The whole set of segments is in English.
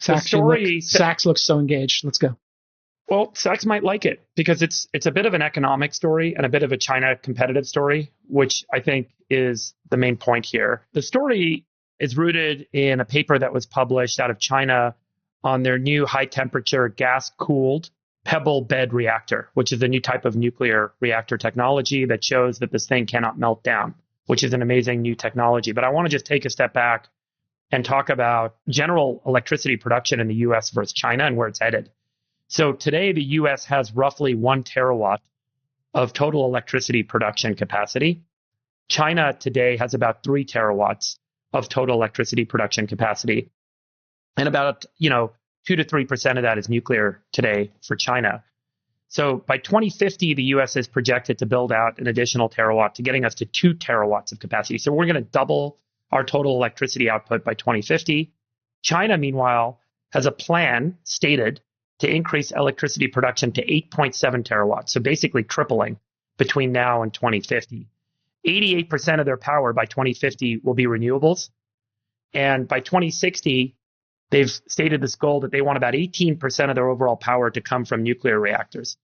Sachs looks so engaged. Let's go. Well, Sachs might like it because it's a bit of an economic story and a bit of a China competitive story, which I think is the main point here. The story is rooted in a paper that was published out of China on their new high temperature gas cooled pebble bed reactor, which is a new type of nuclear reactor technology that shows that this thing cannot melt down, which is an amazing new technology. But I want to just take a step back and talk about general electricity production in the US versus China and where it's headed. So today, the US has roughly 1 terawatt of total electricity production capacity. China today has about 3 terawatts of total electricity production capacity. And about, 2 to 3% of that is nuclear today for China. So by 2050, the US is projected to build out an additional terawatt to getting us to 2 terawatts of capacity. So we're going to double our total electricity output by 2050. China, meanwhile, has a plan stated to increase electricity production to 8.7 terawatts. So basically tripling between now and 2050. 88% of their power by 2050 will be renewables. And by 2060, they've stated this goal that they want about 18% of their overall power to come from nuclear reactors.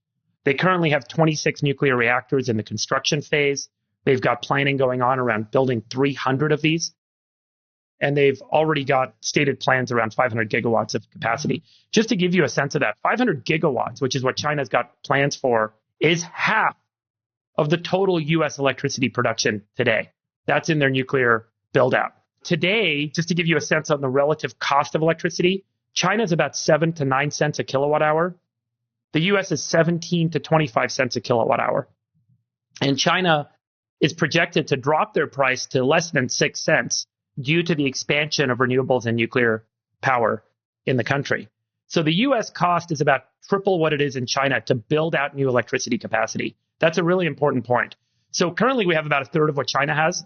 They currently have 26 nuclear reactors in the construction phase. They've got planning going on around building 300 of these. And they've already got stated plans around 500 gigawatts of capacity. Just to give you a sense of that, 500 gigawatts, which is what China's got plans for, is half of the total US electricity production today. That's in their nuclear build out. Today, just to give you a sense on the relative cost of electricity, China's about 7 to 9 cents a kilowatt hour. The US is 17 to 25 cents a kilowatt hour. And China is projected to drop their price to less than 6 cents due to the expansion of renewables and nuclear power in the country. So the US cost is about triple what it is in China to build out new electricity capacity. That's a really important point. So currently we have about a third of what China has.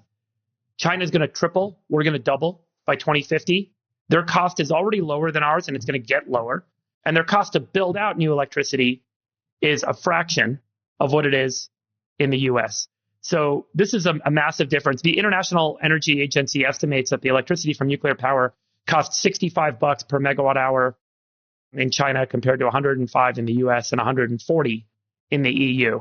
China's going to triple. We're going to double by 2050. Their cost is already lower than ours, and it's going to get lower. And their cost to build out new electricity is a fraction of what it is in the US. So this is a massive difference. The International Energy Agency estimates that the electricity from nuclear power costs $65 per megawatt hour in China compared to 105 in the US and 140 in the EU.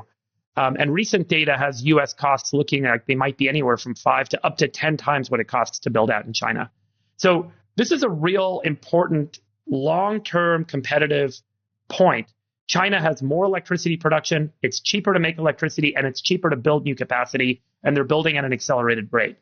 And recent data has US costs looking like they might be anywhere from 5 to up to 10 times what it costs to build out in China. So this is a real important long-term competitive point. China has more electricity production, it's cheaper to make electricity, and it's cheaper to build new capacity, and they're building at an accelerated rate.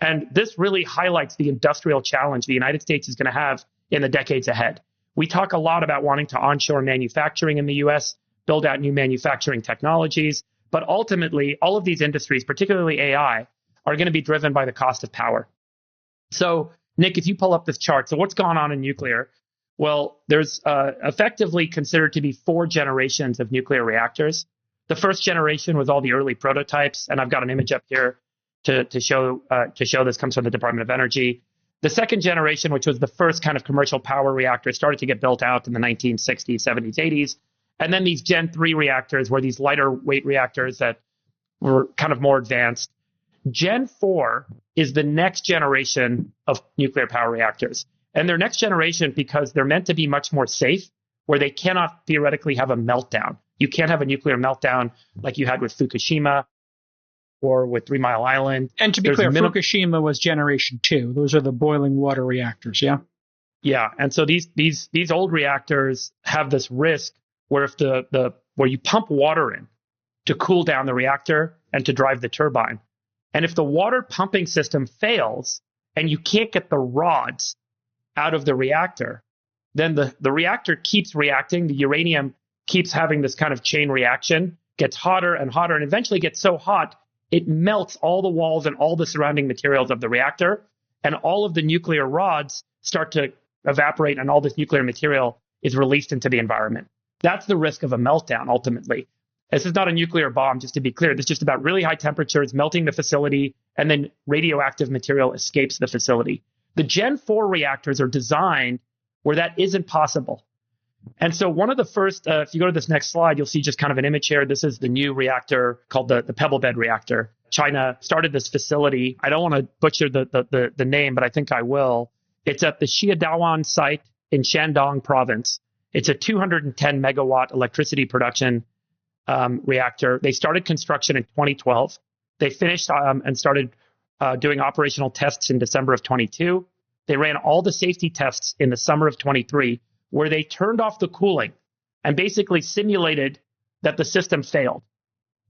And this really highlights the industrial challenge the United States is going to have in the decades ahead. We talk a lot about wanting to onshore manufacturing in the US, build out new manufacturing technologies, but ultimately, all of these industries, particularly AI, are going to be driven by the cost of power. So, Nick, if you pull up this chart, so what's gone on in nuclear? Well, there's effectively considered to be 4 generations of nuclear reactors. The first generation was all the early prototypes, and I've got an image up here to show this comes from the Department of Energy. The second generation, which was the first kind of commercial power reactor, started to get built out in the 1960s, 70s, 80s. And then these Gen 3 reactors were these lighter weight reactors that were kind of more advanced. Gen 4 is the next generation of nuclear power reactors. And they're next generation because they're meant to be much more safe, where they cannot theoretically have a meltdown. You can't have a nuclear meltdown like you had with Fukushima or with 3 Mile Island. And to be clear, Fukushima was generation 2. Those are the boiling water reactors, yeah? Yeah, and so these old reactors have this risk where if where you pump water in to cool down the reactor and to drive the turbine, and if the water pumping system fails and you can't get the rods out of the reactor, then the reactor keeps reacting. The uranium keeps having this kind of chain reaction, gets hotter and hotter, and eventually gets so hot, it melts all the walls and all the surrounding materials of the reactor, and all of the nuclear rods start to evaporate, and all this nuclear material is released into the environment. That's the risk of a meltdown, ultimately. This is not a nuclear bomb, just to be clear. This is just about really high temperatures, melting the facility, and then radioactive material escapes the facility. The Gen 4 reactors are designed where that isn't possible. And so one of the first, if you go to this next slide, you'll see just kind of an image here. This is the new reactor called the pebble bed reactor. China started this facility. I don't want to butcher the name, but I think I will. It's at the Xiaodawan site in Shandong province. It's a 210 megawatt electricity production reactor. They started construction in 2012. They finished and started doing operational tests in December of 22. They ran all the safety tests in the summer of 23, where they turned off the cooling and basically simulated that the system failed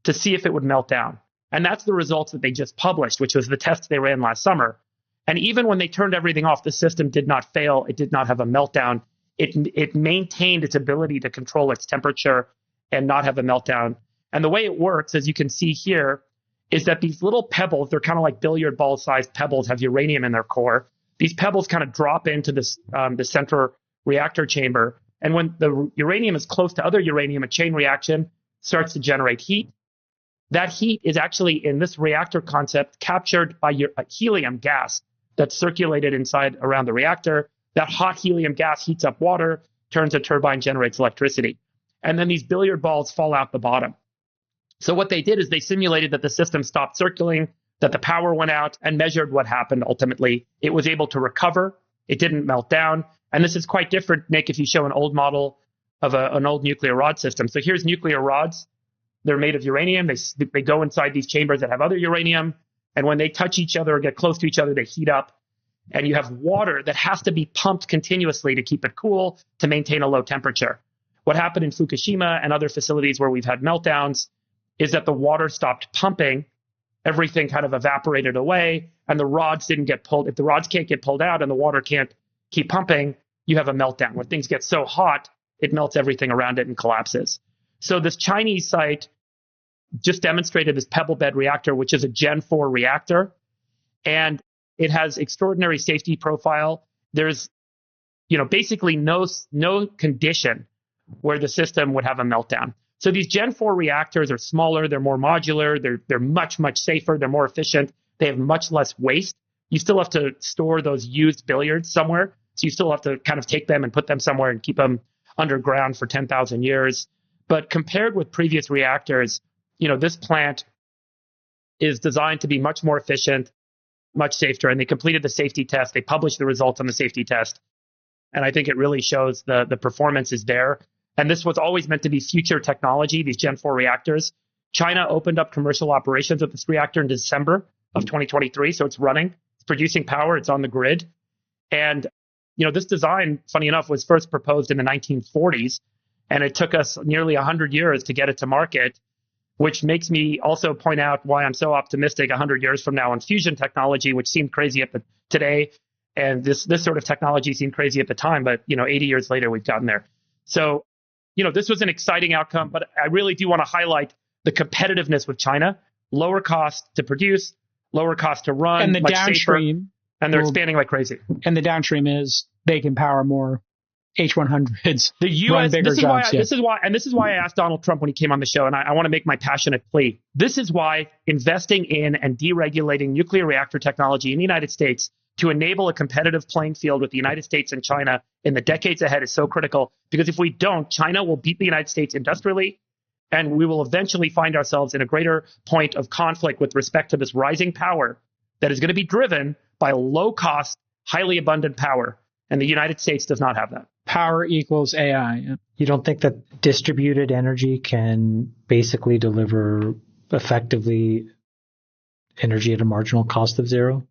to see if it would melt down. And that's the results that they just published, which was the tests they ran last summer. And even when they turned everything off, the system did not fail. It did not have a meltdown. It maintained its ability to control its temperature and not have a meltdown. And the way it works, as you can see here, is that these little pebbles, they're kind of like billiard ball sized pebbles, have uranium in their core. These pebbles kind of drop into this the center reactor chamber. And when the uranium is close to other uranium, a chain reaction starts to generate heat. That heat is actually, in this reactor concept, captured by helium gas that's circulated inside around the reactor. That hot helium gas heats up water, turns a turbine, generates electricity. And then these billiard balls fall out the bottom. So what they did is they simulated that the system stopped circulating, that the power went out, and measured what happened ultimately. It was able to recover. It didn't melt down. And this is quite different, Nick, if you show an old model of an old nuclear rod system. So here's nuclear rods. They're made of uranium. They go inside these chambers that have other uranium. And when they touch each other or get close to each other, they heat up. And you have water that has to be pumped continuously to keep it cool, to maintain a low temperature. What happened in Fukushima and other facilities where we've had meltdowns is that the water stopped pumping, everything kind of evaporated away, and the rods didn't get pulled. If the rods can't get pulled out and the water can't keep pumping, you have a meltdown. When things get so hot, it melts everything around it and collapses. So this Chinese site just demonstrated this pebble bed reactor, which is a Gen 4 reactor, and it has extraordinary safety profile. There's, basically no condition where the system would have a meltdown. So these Gen 4 reactors are smaller, they're more modular, they're much, much safer, they're more efficient, they have much less waste. You still have to store those used billiards somewhere, so you still have to kind of take them and put them somewhere and keep them underground for 10,000 years. But compared with previous reactors, this plant is designed to be much more efficient, much safer, and they completed the safety test. They published the results on the safety test, and I think it really shows the performance is there. And this was always meant to be future technology, these Gen 4 reactors. China opened up commercial operations of this reactor in December of 2023, so it's running. It's producing power. It's on the grid. And, this design, funny enough, was first proposed in the 1940s, and it took us nearly 100 years to get it to market, which makes me also point out why I'm so optimistic 100 years from now on fusion technology, which seemed crazy today. And this sort of technology seemed crazy at the time, but, 80 years later, we've gotten there. So, this was an exciting outcome, but I really do want to highlight the competitiveness with China, lower cost to produce, lower cost to run, and the much downstream, safer, and they're expanding like crazy. And the downstream is they can power more H100s. The U.S. This is why I asked Donald Trump when he came on the show, and I want to make my passionate plea. This is why investing in and deregulating nuclear reactor technology in the United States to enable a competitive playing field with the United States and China in the decades ahead is so critical. Because if we don't, China will beat the United States industrially, and we will eventually find ourselves in a greater point of conflict with respect to this rising power that is going to be driven by low-cost, highly abundant power. And the United States does not have that. Power equals AI. Yeah. You don't think that distributed energy can basically deliver effectively energy at a marginal cost of zero?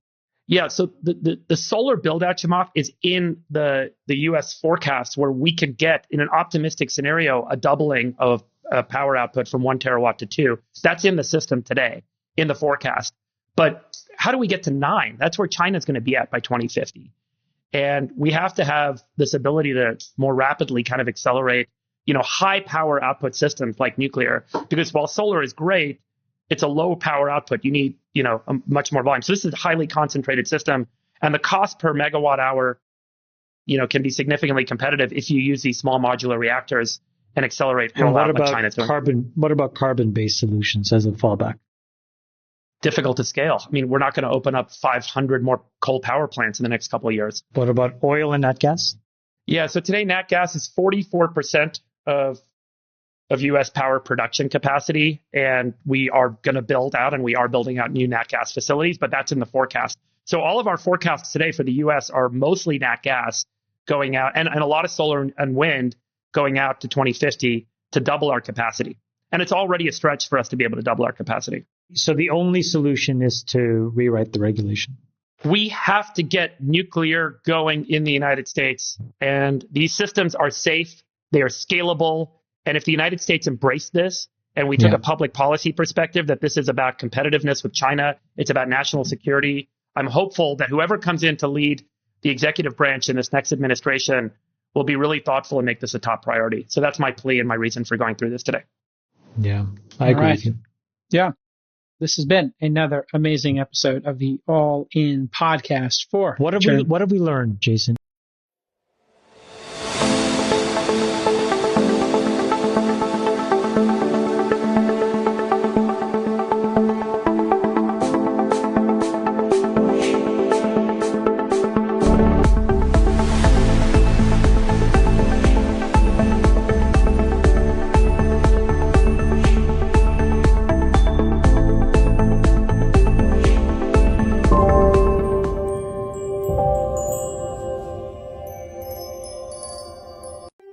Yeah, so the solar build-out, Chamath, is in the U.S. forecast, where we could get, in an optimistic scenario, a doubling of power output from 1 terawatt to 2. That's in the system today, in the forecast. But how do we get to 9? That's where China's going to be at by 2050. And we have to have this ability to more rapidly kind of accelerate, high power output systems like nuclear, because while solar is great, it's a low power output. You need, a much more volume. So this is a highly concentrated system, and the cost per megawatt hour, can be significantly competitive if you use these small modular reactors and accelerate rollout like China's doing. What about carbon-based solutions as a fallback? Difficult to scale. I mean, we're not going to open up 500 more coal power plants in the next couple of years. What about oil and nat gas? Yeah, so today nat gas is 44% of U.S. power production capacity, and we are going to build out, and we are building out new nat gas facilities, but that's in the forecast. So all of our forecasts today for the U.S. are mostly nat gas, going out, and a lot of solar and wind going out to 2050 to double our capacity. And it's already a stretch for us to be able to double our capacity. So the only solution is to rewrite the regulation. We have to get nuclear going in the United States. And these systems are safe. They are scalable. And if the United States embraced this and we took a public policy perspective that this is about competitiveness with China, it's about national security, I'm hopeful that whoever comes in to lead the executive branch in this next administration will be really thoughtful and make this a top priority. So that's my plea and my reason for going through this today. Yeah, I agree with you. Yeah. This has been another amazing episode of the All In podcast for What have we learned, Jason?